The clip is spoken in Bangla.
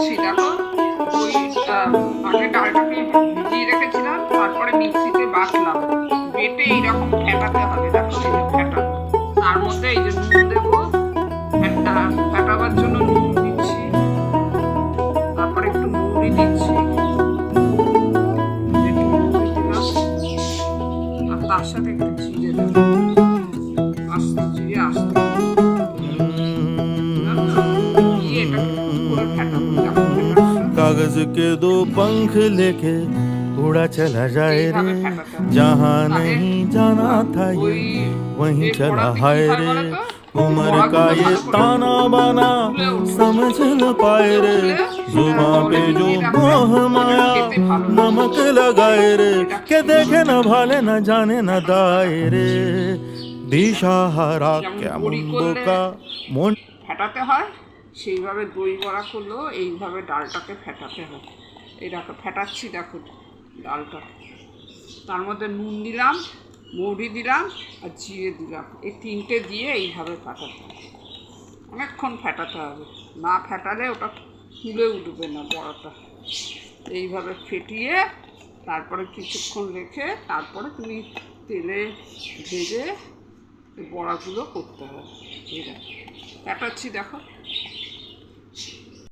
ফেটাচ্ছি দেখো। ওই আগে ডালটাকে ভিজিয়ে রেখেছিলাম, তারপরে মিক্সিতে বাটলাম, বেটে এইরকম ফেটাতে হবে। দেখো এই যে ফেটানো, তার মধ্যে এই যে নুন দেবো, ফেটাবার জন্য নুন দিচ্ছি, তারপরে একটু মৌরি দিচ্ছি, একটু মৌরি দিলাম, আর তার সাথে একটু জিরে দেবো, আস্তে জিরে আস্তে দিয়ে এটাকে খুব করে ফেটাবো। कागज के दो पंख लेके उड़ा चला जाए रे, जहाँ नहीं जाना था ये वहीं चला हाय रे। उम्र का ये ताना बाना समझ न पाए रे, जुबां पे जो मोह माया नमक लगाए रे, के देखे न भाले न जाने न दाए रे, दिशाहारा क्या मुंडो का मुंड। ফেটাতে হয় সেইভাবে দই বড়া করলেও এইভাবে ডালটাকে ফেটাতে হয়। এইটাকে ফেটাচ্ছি দেখো ডালটা, তার মধ্যে নুন দিলাম, মৌরি দিলাম আর জিরে দিলাম, এই তিনটে দিয়ে এইভাবে ফেটাতে হবে। অনেকক্ষণ ফেটাতে হবে, না ফেটালে ওটা ফুলে উঠবে না বড়াটা। এইভাবে ফেটিয়ে তারপরে কিছুক্ষণ রেখে তারপরে তুমি তেলে ভেজে বড়াগুলো করতে হবে। এইটা ফেটাচ্ছি দেখো।